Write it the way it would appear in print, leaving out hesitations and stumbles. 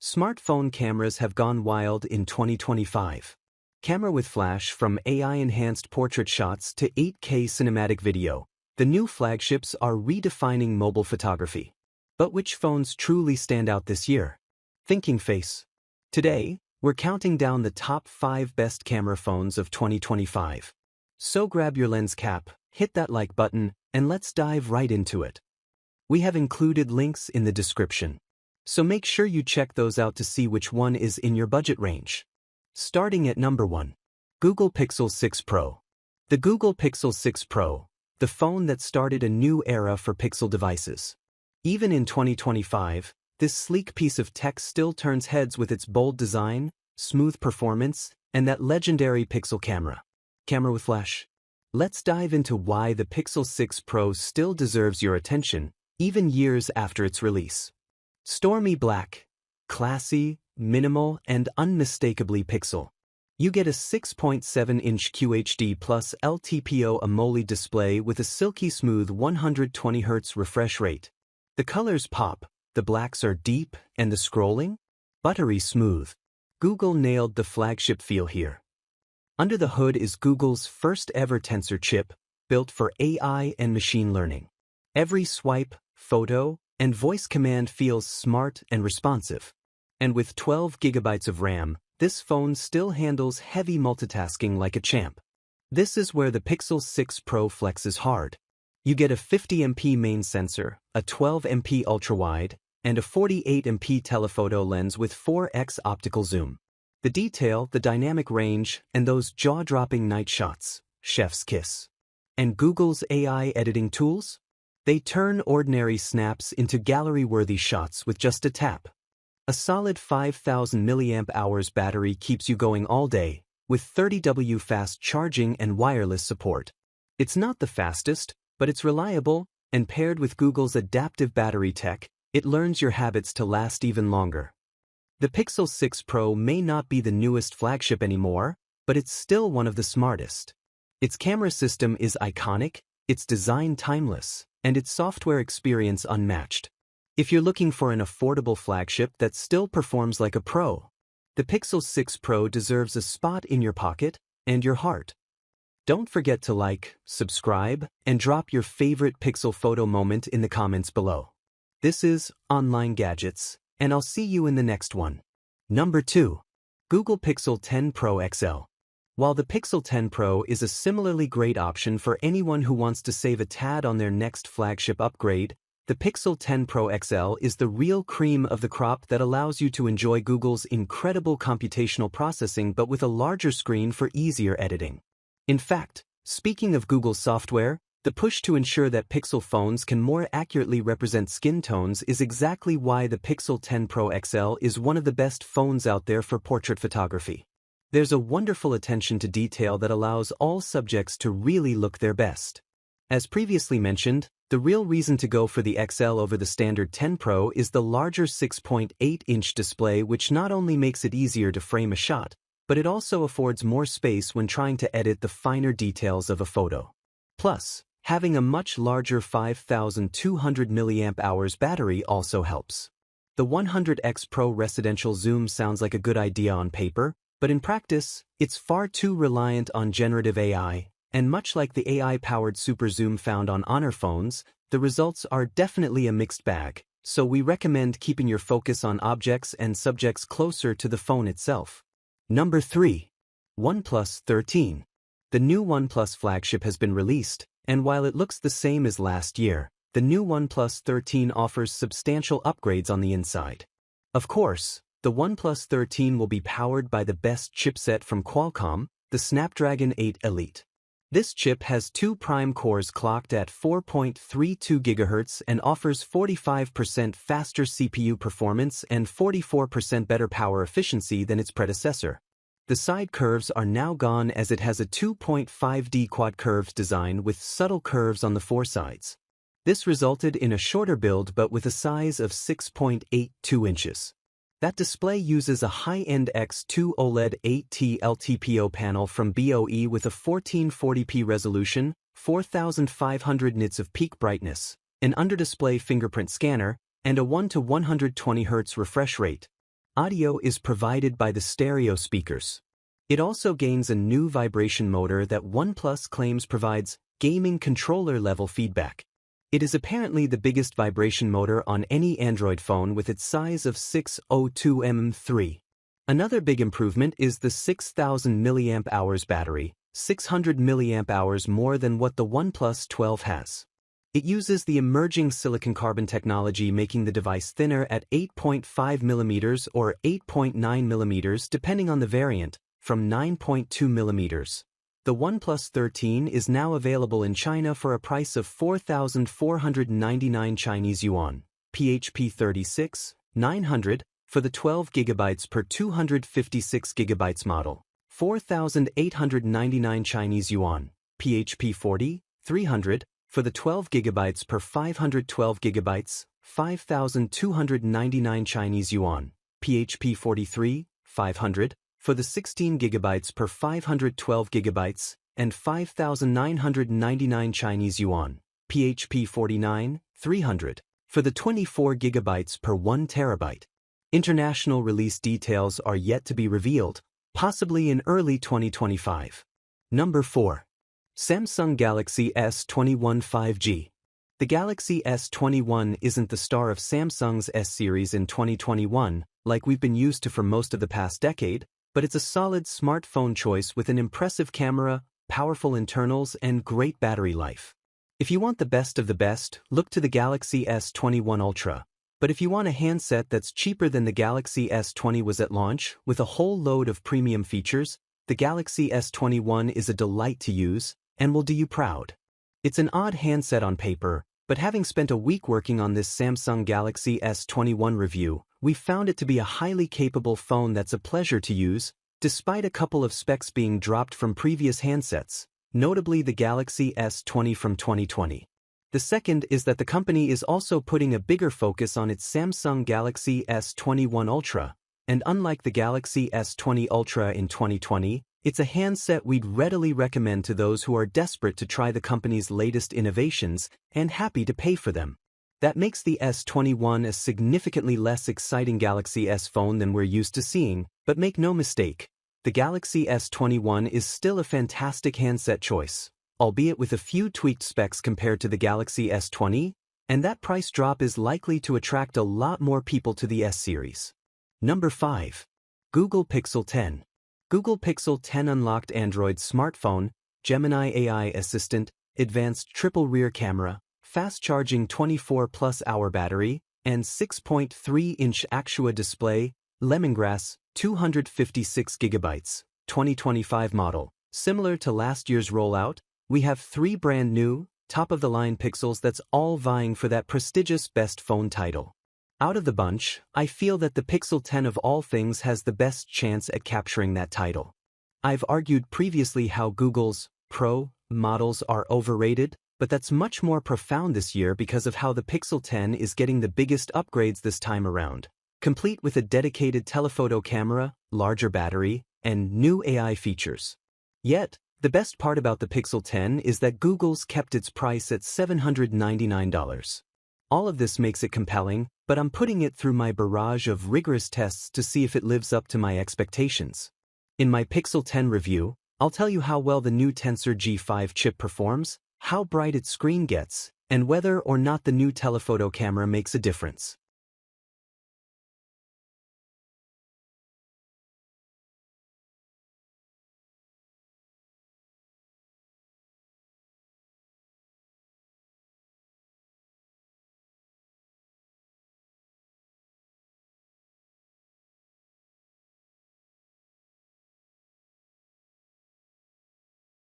Smartphone cameras have gone wild in 2025. Camera with flash from AI-enhanced portrait shots to 8K cinematic video, the new flagships are redefining mobile photography. But which phones truly stand out this year? Thinking Face. Today, we're counting down the top 5 best camera phones of 2025. So grab your lens cap, hit that like button, and let's dive right into it. We have included links in the description, so make sure you check those out to see which one is in your budget range. Starting at number 1. Google Pixel 6 Pro. The Google Pixel 6 Pro, the phone that started a new era for Pixel devices. Even in 2025, this sleek piece of tech still turns heads with its bold design, smooth performance, and that legendary Pixel camera. Camera with flash. Let's dive into why the Pixel 6 Pro still deserves your attention, even years after its release. Stormy black. Classy, minimal, and unmistakably Pixel. You get a 6.7-inch QHD plus LTPO AMOLED display with a silky smooth 120Hz refresh rate. The colors pop, the blacks are deep, and the scrolling? Buttery smooth. Google nailed the flagship feel here. Under the hood is Google's first ever Tensor chip, built for AI and machine learning. Every swipe, photo, and voice command feels smart and responsive. And with 12 GB of RAM, this phone still handles heavy multitasking like a champ. This is where the Pixel 6 Pro flexes hard. You get a 50MP main sensor, a 12MP ultrawide, and a 48MP telephoto lens with 4x optical zoom. The detail, the dynamic range, and those jaw-dropping night shots, chef's kiss. And Google's AI editing tools? They turn ordinary snaps into gallery-worthy shots with just a tap. A solid 5,000 mAh battery keeps you going all day, with 30W fast charging and wireless support. It's not the fastest, but it's reliable, and paired with Google's adaptive battery tech, it learns your habits to last even longer. The Pixel 6 Pro may not be the newest flagship anymore, but it's still one of the smartest. Its camera system is iconic, its design timeless, and its software experience unmatched. If you're looking for an affordable flagship that still performs like a pro, the Pixel 6 Pro deserves a spot in your pocket and your heart. Don't forget to like, subscribe, and drop your favorite Pixel photo moment in the comments below. This is Online Gadgets, and I'll see you in the next one. Number 2. Google Pixel 10 Pro XL. While the Pixel 10 Pro is a similarly great option for anyone who wants to save a tad on their next flagship upgrade, the Pixel 10 Pro XL is the real cream of the crop that allows you to enjoy Google's incredible computational processing but with a larger screen for easier editing. In fact, speaking of Google's software, the push to ensure that Pixel phones can more accurately represent skin tones is exactly why the Pixel 10 Pro XL is one of the best phones out there for portrait photography. There's a wonderful attention to detail that allows all subjects to really look their best. As previously mentioned, the real reason to go for the XL over the standard 10 Pro is the larger 6.8-inch display, which not only makes it easier to frame a shot, but it also affords more space when trying to edit the finer details of a photo. Plus, having a much larger 5,200 mAh battery also helps. The 100x Pro residential zoom sounds like a good idea on paper, but in practice, it's far too reliant on generative AI, and much like the AI-powered super zoom found on Honor phones, the results are definitely a mixed bag, so we recommend keeping your focus on objects and subjects closer to the phone itself. Number 3. OnePlus 13. The new OnePlus flagship has been released, and while it looks the same as last year, the new OnePlus 13 offers substantial upgrades on the inside. Of course, the OnePlus 13 will be powered by the best chipset from Qualcomm, the Snapdragon 8 Elite. This chip has 2 prime cores clocked at 4.32 GHz and offers 45% faster CPU performance and 44% better power efficiency than its predecessor. The side curves are now gone as it has a 2.5D quad curves design with subtle curves on the 4 sides. This resulted in a shorter build but with a size of 6.82 inches. That display uses a high-end X2 OLED 8T LTPO panel from BOE with a 1440p resolution, 4500 nits of peak brightness, an under-display fingerprint scanner, and a 1 to 120 Hz refresh rate. Audio is provided by the stereo speakers. It also gains a new vibration motor that OnePlus claims provides gaming controller-level feedback. It is apparently the biggest vibration motor on any Android phone with its size of 602 mm3. Another big improvement is the 6,000 mAh battery, 600 mAh more than what the OnePlus 12 has. It uses the emerging silicon-carbon technology, making the device thinner at 8.5 mm or 8.9 mm depending on the variant, from 9.2 mm. The OnePlus 13 is now available in China for a price of 4,499 Chinese yuan, PHP 36, 900, for the 12 GB per 256 GB model, 4,899 Chinese yuan, PHP 40, 300, for the 12 GB per 512 GB, 5,299 Chinese yuan, PHP 43, 500, for the 16 GB per 512 GB, and 5,999 Chinese yuan, PHP 49, 300, for the 24 GB per 1 TB. International release details are yet to be revealed, possibly in early 2025. Number 4. Samsung Galaxy S21 5G. The Galaxy S21 isn't the star of Samsung's S series in 2021, like we've been used to for most of the past decade, but it's a solid smartphone choice with an impressive camera, powerful internals, and great battery life. If you want the best of the best, look to the Galaxy S21 Ultra. But if you want a handset that's cheaper than the Galaxy S20 was at launch, with a whole load of premium features, the Galaxy S21 is a delight to use, and will do you proud. It's an odd handset on paper, but having spent a week working on this Samsung Galaxy S21 review, we found it to be a highly capable phone that's a pleasure to use, despite a couple of specs being dropped from previous handsets, notably the Galaxy S20 from 2020. The second is that the company is also putting a bigger focus on its Samsung Galaxy S21 Ultra, and unlike the Galaxy S20 Ultra in 2020, it's a handset we'd readily recommend to those who are desperate to try the company's latest innovations and happy to pay for them. That makes the S21 a significantly less exciting Galaxy S phone than we're used to seeing, but make no mistake, the Galaxy S21 is still a fantastic handset choice, albeit with a few tweaked specs compared to the Galaxy S20, and that price drop is likely to attract a lot more people to the S series. Number 5. Google Pixel 10. Google Pixel 10 unlocked Android smartphone, Gemini AI assistant, advanced triple rear camera, fast-charging 24-plus-hour battery, and 6.3-inch Actua display, lemongrass, 256 GB, 2025 model. Similar to last year's rollout, we have 3 brand new, top-of-the-line Pixels that's all vying for that prestigious best phone title. Out of the bunch, I feel that the Pixel 10 of all things has the best chance at capturing that title. I've argued previously how Google's Pro models are overrated, but that's much more profound this year because of how the Pixel 10 is getting the biggest upgrades this time around, complete with a dedicated telephoto camera, larger battery, and new AI features. Yet, the best part about the Pixel 10 is that Google's kept its price at $799. All of this makes it compelling, but I'm putting it through my barrage of rigorous tests to see if it lives up to my expectations. In my Pixel 10 review, I'll tell you how well the new Tensor G5 chip performs, how bright its screen gets, and whether or not the new telephoto camera makes a difference.